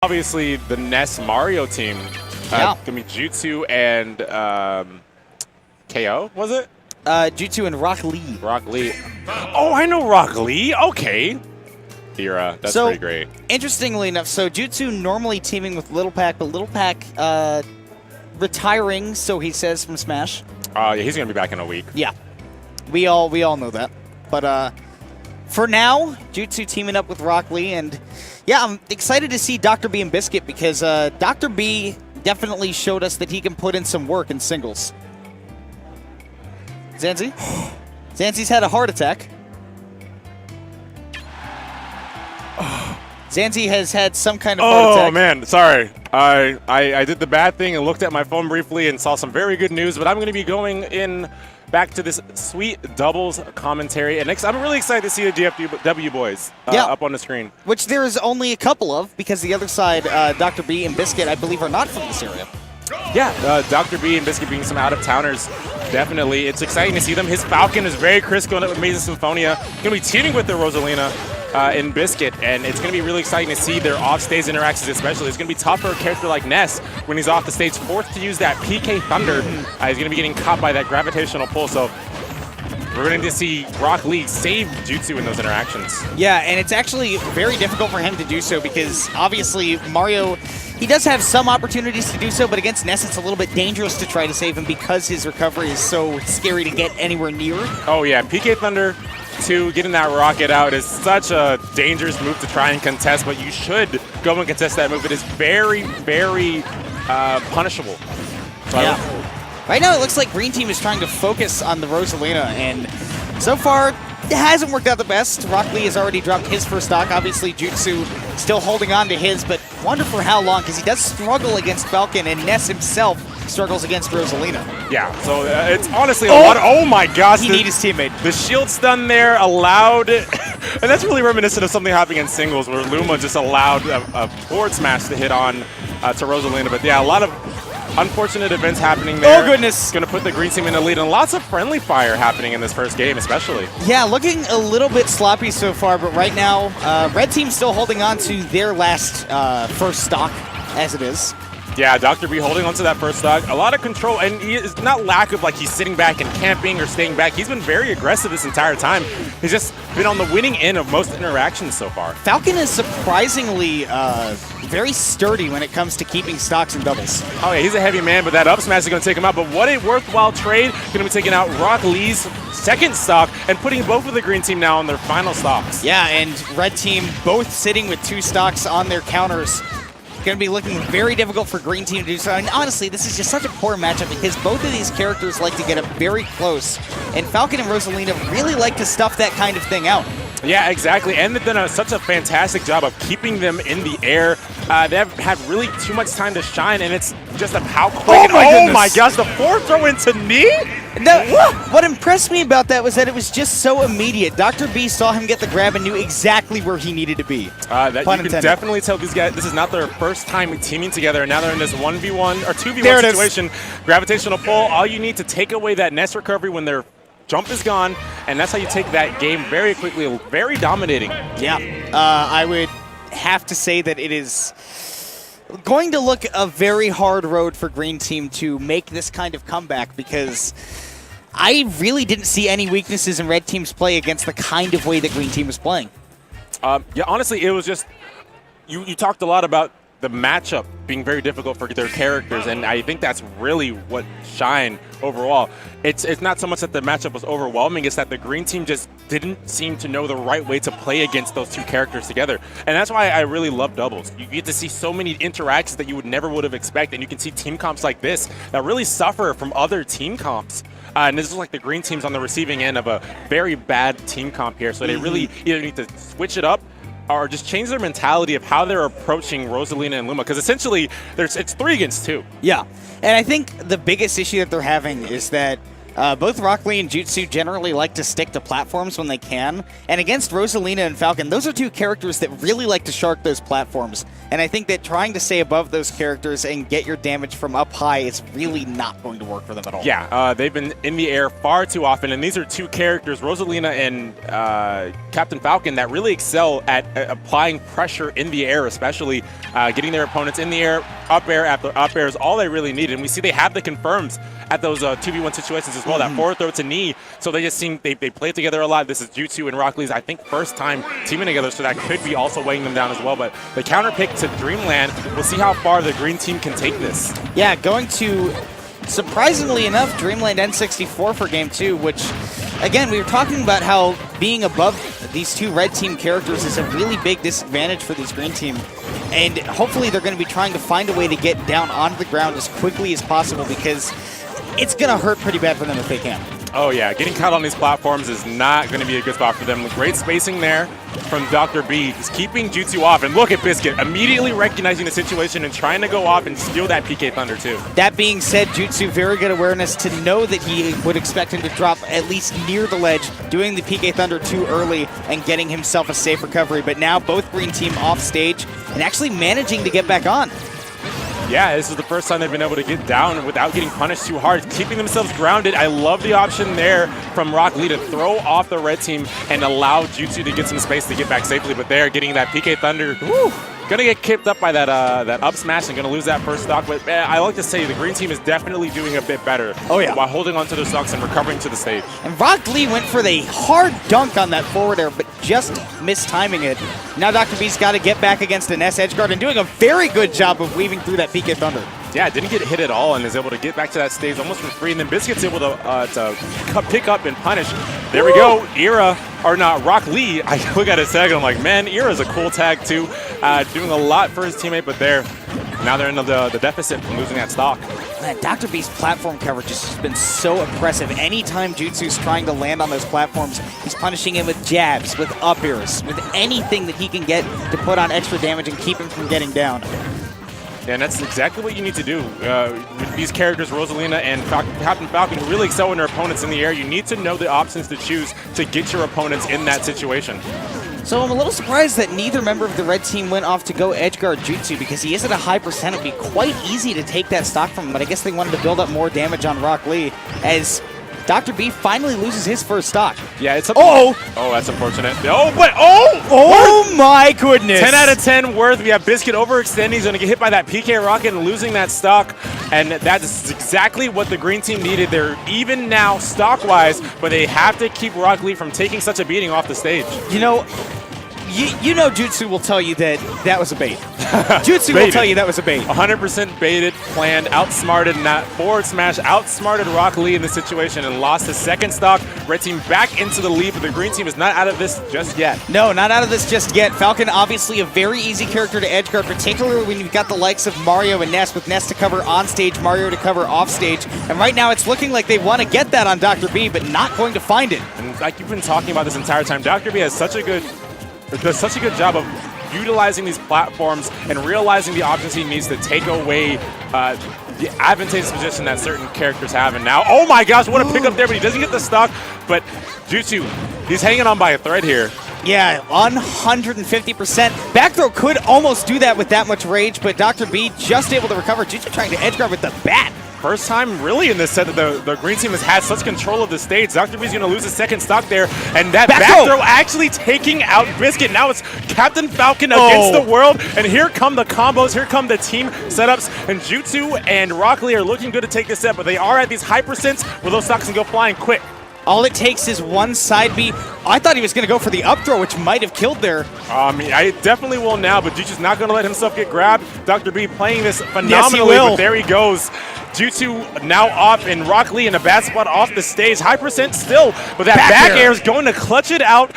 Obviously, the NES Mario team. Yeah. Gonna be Jutsu and KO, was it? Jutsu and Rock Lee. Rock Lee. Oh, I know Rock Lee. Okay. Era. That's So, pretty great. Interestingly enough, so Jutsu normally teaming with Little Pac, but Little Pac retiring, so he says, from Smash. Yeah, he's gonna be back in a week. Yeah, we all know that. But for now, Jutsu teaming up with Rock Lee, and yeah, I'm excited to see Dr. B and Biscuit because Dr. B definitely showed us that he can put in some work in singles. Zanzi? Zanzi's had a heart attack. Zanzi has had some kind of heart attack. Oh man, sorry. I did the bad thing and looked at my phone briefly and saw some very good news, but I'm going to be going in back to this sweet doubles commentary. And next, I'm really excited to see the DFW boys up on the screen. Which there is only a couple of, because the other side, Dr. B and Biscuit, I believe, are not from this area. Yeah, Dr. B and Biscuit being some out-of-towners, definitely. It's exciting to see them. His Falcon is very crisp going up with Amazing Symphonia. Going to be teaming with the Rosalina in Biscuit, and it's going to be really exciting to see their off-stage interactions especially. It's going to be tough for a character like Ness when he's off the stage, forced to use that PK Thunder. He's going to be getting caught by that gravitational pull, so we're going to see Rock Lee save Jutsu in those interactions. Yeah, and it's actually very difficult for him to do so because obviously Mario, he does have some opportunities to do so, but against Ness it's a little bit dangerous to try to save him because his recovery is so scary to get anywhere near. Oh yeah, PK Thunder to getting that rocket out is such a dangerous move to try and contest, but you should go and contest that move. It is very, very punishable. So yeah. Right now, it looks like Green Team is trying to focus on the Rosalina, and so far, it hasn't worked out the best. Rock Lee has already dropped his first stock. Obviously, Jutsu still holding on to his, but wonder for how long, because he does struggle against Falcon, and Ness himself struggles against Rosalina. Yeah, so it's honestly a lot of, oh my gosh. He needs his teammate. The shield stun there allowed, and that's really reminiscent of something happening in singles, where Luma just allowed a forward smash to hit on to Rosalina. But yeah, a lot of unfortunate events happening there. Oh, goodness. Going to put the green team in the lead, and lots of friendly fire happening in this first game, especially. Yeah, looking a little bit sloppy so far, but right now, Red Team's still holding on to their last first stock, as it is. Yeah, Dr. B holding onto that first stock. A lot of control, and he is not lack of like he's sitting back and camping or staying back. He's been very aggressive this entire time. He's just been on the winning end of most interactions so far. Falcon is surprisingly very sturdy when it comes to keeping stocks and doubles. Oh yeah, he's a heavy man, but that up smash is going to take him out. But what a worthwhile trade. Going to be taking out Rock Lee's second stock and putting both of the green team now on their final stocks. Yeah, and Red Team both sitting with 2 stocks on their counters. Going to be looking very difficult for Green Team to do so. And honestly, this is just such a poor matchup because both of these characters like to get up very close. And Falcon and Rosalina really like to stuff that kind of thing out. Yeah, exactly. And they've done such a fantastic job of keeping them in the air. They have had really too much time to shine, and it's just of how quick. Oh my gosh, the forward throw into knee? No, what impressed me about that was that it was just so immediate. Dr. B saw him get the grab and knew exactly where he needed to be. You can definitely tell these guys, this is not their first time teaming together, and now they're in this 1v1 or 2v1 situation. Gravitational pull, all you need to take away that Ness recovery when their jump is gone, and that's how you take that game very quickly, very dominating. Yeah, I would have to say that it is going to look a very hard road for Green Team to make this kind of comeback because I really didn't see any weaknesses in Red Team's play against the kind of way that Green Team was playing. Yeah, honestly, it was just, you talked a lot about the matchup being very difficult for their characters, and I think that's really what shined overall. It's not so much that the matchup was overwhelming, it's that the green team just didn't seem to know the right way to play against those two characters together. And that's why I really love doubles. You get to see so many interactions that you never would have expected, and you can see team comps like this that really suffer from other team comps. And this is like the green team's on the receiving end of a very bad team comp here, so they really either need to switch it up or just change their mentality of how they're approaching Rosalina and Luma, because essentially it's 3 against 2. Yeah, and I think the biggest issue that they're having is that both Rock Lee and Jutsu generally like to stick to platforms when they can, and against Rosalina and Falcon, those are 2 characters that really like to shark those platforms, and I think that trying to stay above those characters and get your damage from up high is really not going to work for them at all. Yeah, they've been in the air far too often, and these are 2 characters, Rosalina and Captain Falcon that really excel at applying pressure in the air, especially getting their opponents in the air, up air after up air is all they really need. And we see they have the confirms at those 2v1 situations as well. That forward throw to knee, so they just seem they play together a lot. This is Jutsu and Rock Lee's, I think, first time teaming together, so that could be also weighing them down as well. But the counter pick to Dreamland, we'll see how far the green team can take this. Yeah, going to, surprisingly enough, Dreamland N64 for game 2, which, again, we were talking about how being above these two red team characters is a really big disadvantage for this green team. And hopefully they're going to be trying to find a way to get down onto the ground as quickly as possible, because it's going to hurt pretty bad for them if they can. Oh yeah, getting caught on these platforms is not going to be a good spot for them. Great spacing there from Dr. B. He's keeping Jutsu off, and look at Biscuit immediately recognizing the situation and trying to go off and steal that PK Thunder too. That being said, Jutsu, very good awareness to know that he would expect him to drop at least near the ledge, doing the PK Thunder too early and getting himself a safe recovery. But now both green team off stage and actually managing to get back on. Yeah, this is the first time they've been able to get down without getting punished too hard, keeping themselves grounded. I love the option there from Rock Lee to throw off the red team and allow Jutsu to get some space to get back safely. But they're getting that PK Thunder. Woo! Gonna get kicked up by that that up smash and gonna lose that first stock. But I like to say the green team is definitely doing a bit better. Oh yeah, while holding onto their stocks and recovering to the stage. And Rock Lee went for the hard dunk on that forward air, but just mistiming it. Now Dr. B's got to get back against an S edge guard and doing a very good job of weaving through that PK Thunder. Yeah, didn't get hit at all and is able to get back to that stage almost for free. And then Biscuit's able to pick up and punish. There we go. Era, or not, Rock Lee. I look at his tag and I'm like, man, Era's a cool tag too. Doing a lot for his teammate, but now they're in the deficit from losing that stock. Man, Dr. B's platform coverage has been so impressive. Anytime Jutsu's trying to land on those platforms, he's punishing him with jabs, with up airs, with anything that he can get to put on extra damage and keep him from getting down. Yeah, and that's exactly what you need to do. With these characters, Rosalina and Captain Falcon, who really excel when their opponents in the air, you need to know the options to choose to get your opponents in that situation. So I'm a little surprised that neither member of the red team went off to go edgeguard Jutsu, because he is at a high percent. It would be quite easy to take that stock from him, but I guess they wanted to build up more damage on Rock Lee as Dr. B finally loses his first stock. Yeah, it's oh, that's unfortunate. Oh my goodness. 10 out of 10 worth. We have Biscuit overextending. He's going to get hit by that PK Rocket and losing that stock. And that's exactly what the green team needed. They're even now stock-wise, but they have to keep Rock Lee from taking such a beating off the stage. You know Jutsu will tell you that was a bait. Jutsu will tell you that was a bait. 100% baited, planned, outsmarted, not forward smash, outsmarted Rock Lee in this situation and lost his second stock. Red team back into the lead, but the green team is not out of this just yet. No, not out of this just yet. Falcon, obviously a very easy character to edgeguard, particularly when you've got the likes of Mario and Ness, with Ness to cover on stage, Mario to cover off stage. And right now it's looking like they want to get that on Dr. B, but not going to find it. And like you've been talking about this entire time, Dr. B does such a good job of utilizing these platforms and realizing the options he needs to take away the advantageous position that certain characters have. And now, oh my gosh, what a pickup there, but he doesn't get the stock. But Jutsu, he's hanging on by a thread here. Yeah, 150%. Back throw could almost do that with that much rage, but Dr. B just able to recover. Jutsu trying to edgeguard with the bat. First time really in this set that the green team has had such control of the stage. Dr. B's going to lose his second stock there. And that back throw actually taking out Biscuit. Now it's Captain Falcon against the world. And here come the combos. Here come the team setups. And Jutsu and Rock Lee are looking good to take this set, but they are at these high percents where those stocks can go flying quick. All it takes is one side B. I thought he was going to go for the up throw, which might have killed there. I definitely will now, but Jutsu's not going to let himself get grabbed. Dr. B playing this phenomenally, but there he goes. Jutsu now off, and Rock Lee in a bad spot off the stage. High percent still, but that back air is going to clutch it out.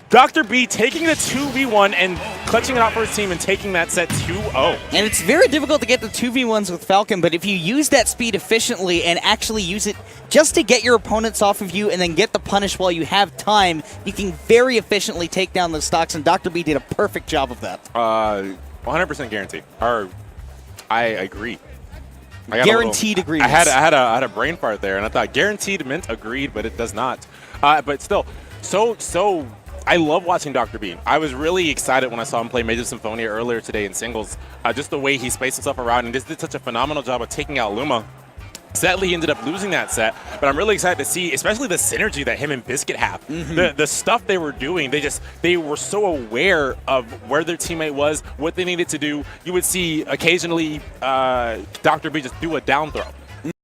Dr. B taking the 2v1 and clutching it out for his team and taking that set 2-0. And it's very difficult to get the 2v1s with Falcon, but if you use that speed efficiently and actually use it just to get your opponents off of you and then get the punish while you have time, you can very efficiently take down those stocks, and Dr. B did a perfect job of that. 100% guarantee. I agree. Guaranteed agreement. I had a brain fart there, and I thought guaranteed meant agreed, but it does not. But still, so I love watching Dr. B. I was really excited when I saw him play Major Symphonia earlier today in singles. Just the way he spaced himself around and just did such a phenomenal job of taking out Luma. Sadly, he ended up losing that set, but I'm really excited to see, especially the synergy that him and Biscuit have. The stuff they were doing, they were so aware of where their teammate was, what they needed to do. You would see occasionally Dr. B just do a down throw.